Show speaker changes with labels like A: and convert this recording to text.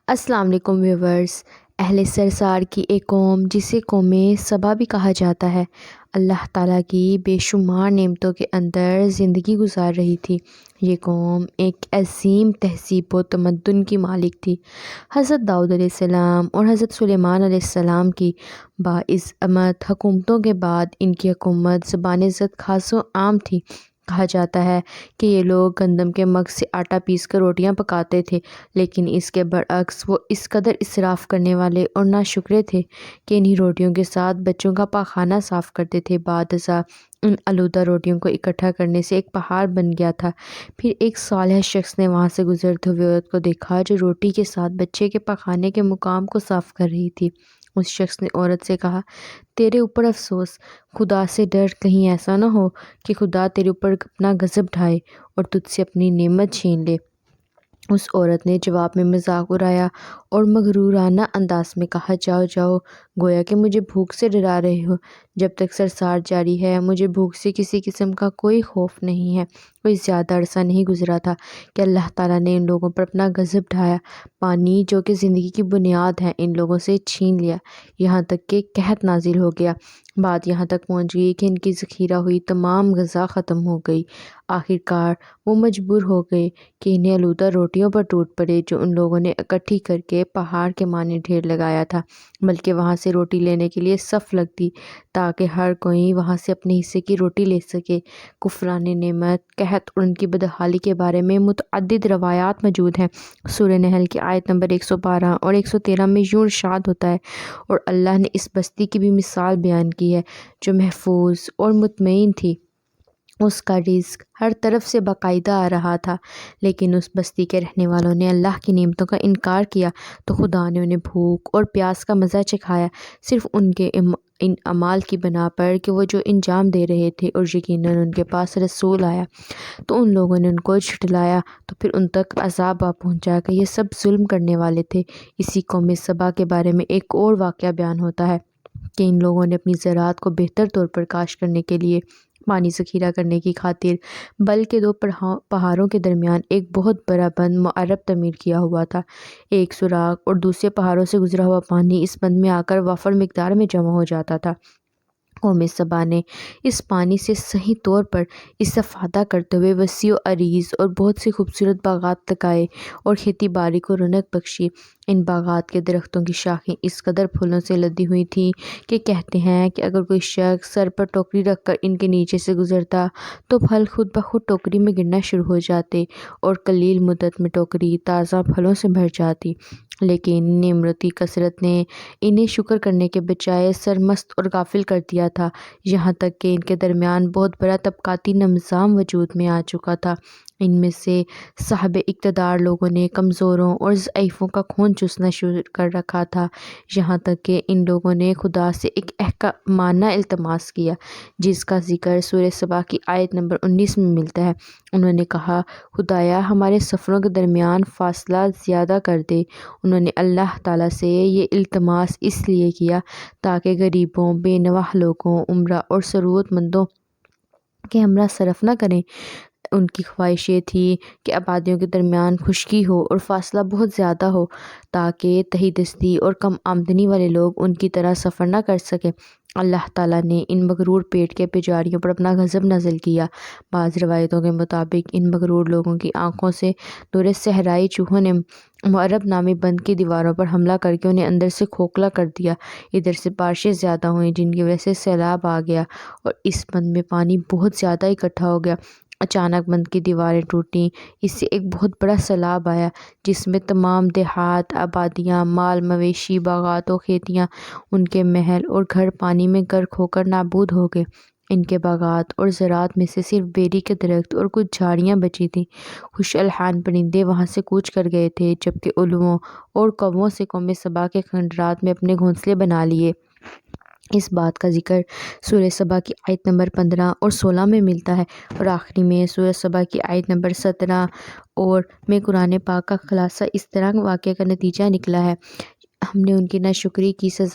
A: السلام علیکم ویورز۔ اہل سرسار کی ایک قوم جسے قوم سبا بھی کہا جاتا ہے، اللہ تعالیٰ کی بے شمار نعمتوں کے اندر زندگی گزار رہی تھی۔ یہ قوم ایک عظیم تہذیب و تمدن کی مالک تھی۔ حضرت داؤد علیہ السلام اور حضرت سلیمان علیہ السلام کی باعظمت حکومتوں کے بعد ان کی حکومت بنسبت خاص و عام تھی۔ کہا جاتا ہے کہ یہ لوگ گندم کے مغز سے آٹا پیس کر روٹیاں پکاتے تھے، لیکن اس کے برعکس وہ اس قدر اسراف کرنے والے اور ناشکرے تھے کہ انہی روٹیوں کے ساتھ بچوں کا پاخانہ صاف کرتے تھے۔ بعد ازاں ان آلودہ روٹیوں کو اکٹھا کرنے سے ایک پہاڑ بن گیا تھا۔ پھر ایک صالح شخص نے وہاں سے گزرتے ہوئے عورت کو دیکھا جو روٹی کے ساتھ بچے کے پاخانے کے مقام کو صاف کر رہی تھی۔ اس شخص نے عورت سے کہا، تیرے اوپر افسوس، خدا سے ڈر، کہیں ایسا نہ ہو کہ خدا تیرے اوپر اپنا غضب ڈھائے اور تجھ سے اپنی نعمت چھین لے۔ اس عورت نے جواب میں مذاق اڑایا اور مغرورانہ انداز میں کہا، جاؤ جاؤ، گویا کہ مجھے بھوک سے ڈرا رہے ہو۔ جب تک سرسار جاری ہے مجھے بھوک سے کسی قسم کا کوئی خوف نہیں ہے۔ کوئی زیادہ عرصہ نہیں گزرا تھا کہ اللہ تعالیٰ نے ان لوگوں پر اپنا غضب ڈھایا۔ پانی جو کہ زندگی کی بنیاد ہے ان لوگوں سے چھین لیا، یہاں تک کہ قحط نازل ہو گیا۔ بات یہاں تک پہنچ گئی کہ ان کی ذخیرہ ہوئی تمام غذا ختم ہو گئی۔ آخر کار وہ مجبور ہو گئے کہ انہیں آلودہ روٹیوں پر ٹوٹ پڑے جو ان لوگوں نے اکٹھی کر کے پہاڑ کے مانند ڈھیر لگایا تھا، بلکہ وہاں سے روٹی لینے کے لیے صف لگتی تاکہ ہر کوئی وہاں سے اپنے حصے کی روٹی لے سکے۔ کفران نعمت، قحط اور ان کی بدحالی کے بارے میں متعدد روایات موجود ہیں۔ سورہ نحل کی آیت نمبر 112 اور 113 میں یوں ارشاد ہوتا ہے، اور اللہ نے اس بستی کی بھی مثال بیان کی ہے جو محفوظ اور مطمئن تھی۔ اس کا رزق ہر طرف سے باقاعدہ آ رہا تھا، لیکن اس بستی کے رہنے والوں نے اللہ کی نعمتوں کا انکار کیا تو خدا نے انہیں بھوک اور پیاس کا مزہ چکھایا، صرف ان کے ان اعمال کی بنا پر کہ وہ جو انجام دے رہے تھے، اور یقیناً ان کے پاس رسول آیا تو ان لوگوں نے ان کو جھٹلایا تو پھر ان تک عذاب آ پہنچا کہ یہ سب ظلم کرنے والے تھے۔ اسی قوم سبا کے بارے میں ایک اور واقعہ بیان ہوتا ہے کہ ان لوگوں نے اپنی زراعت کو بہتر طور پر کاشت کرنے کے لیے پانی ذخیرہ کرنے کی خاطر بلکہ دو پہاڑوں کے درمیان ایک بہت بڑا بند معرب تعمیر کیا ہوا تھا۔ ایک سوراخ اور دوسرے پہاڑوں سے گزرا ہوا پانی اس بند میں آ کر وافر مقدار میں جمع ہو جاتا تھا۔ قوم سبا نے اس پانی سے صحیح طور پر استفادہ کرتے ہوئے وسیع و عریض اور بہت سی خوبصورت باغات لگائے اور کھیتی باڑی کو رونق بخشی۔ ان باغات کے درختوں کی شاخیں اس قدر پھولوں سے لدی ہوئی تھیں کہ کہتے ہیں کہ اگر کوئی شخص سر پر ٹوکری رکھ کر ان کے نیچے سے گزرتا تو پھل خود بخود ٹوکری میں گرنا شروع ہو جاتے اور قلیل مدت میں ٹوکری تازہ پھلوں سے بھر جاتی۔ لیکن نمرودی کثرت نے انہیں شکر کرنے کے بجائے سرمست اور غافل کر دیا تھا، یہاں تک کہ ان کے درمیان بہت بڑا طبقاتی نظام وجود میں آ چکا تھا۔ ان میں سے صاحب اقتدار لوگوں نے کمزوروں اور ضعیفوں کا خون چوسنا شروع کر رکھا تھا، یہاں تک کہ ان لوگوں نے خدا سے ایک احمقانہ التماس کیا جس کا ذکر سورہ سبا کی آیت نمبر 19 میں ملتا ہے۔ انہوں نے کہا، خدایا ہمارے سفروں کے درمیان فاصلہ زیادہ کر دے۔ انہوں نے اللہ تعالیٰ سے یہ التماس اس لیے کیا تاکہ غریبوں، بے نواح لوگوں، امراء اور ثروت مندوں کے ہمراہ سفر نہ کریں۔ ان کی خواہش یہ تھی کہ آبادیوں کے درمیان خشکی ہو اور فاصلہ بہت زیادہ ہو تاکہ تہی دستی اور کم آمدنی والے لوگ ان کی طرح سفر نہ کر سکیں۔ اللہ تعالیٰ نے ان مغرور پیٹ کے پجاریوں پر اپنا غضب نازل کیا۔ بعض روایتوں کے مطابق ان مغرور لوگوں کی آنکھوں سے دور صحرائی چوہوں نے معرب نامی بند کی دیواروں پر حملہ کر کے انہیں اندر سے کھوکھلا کر دیا۔ ادھر سے بارشیں زیادہ ہوئیں جن کی وجہ سے سیلاب آ گیا اور اس بند میں پانی بہت زیادہ اکٹھا ہو گیا۔ اچانک بند کی دیواریں ٹوٹیں، اس سے ایک بہت بڑا سیلاب آیا جس میں تمام دیہات، آبادیاں، مال مویشی، باغات و کھیتیاں، ان کے محل اور گھر پانی میں غرق ہو کر نابود ہو گئے۔ ان کے باغات اور زراعت میں سے صرف بیری کے درخت اور کچھ جھاڑیاں بچی تھیں۔ خوش الحان پرندے وہاں سے کوچ کر گئے تھے، جبکہ الوؤں اور کووں سے قوم سبا کے کھنڈرات میں اپنے گھونسلے بنا لیے۔ اس بات کا ذکر سورہ سبا کی آیت نمبر 15 اور 16 میں ملتا ہے، اور آخری میں سورہ سبا کی آیت نمبر 17 اور میں قرآن پاک کا خلاصہ اس طرح واقعہ کا نتیجہ نکلا ہے، ہم نے ان کی ناشکری کی سزا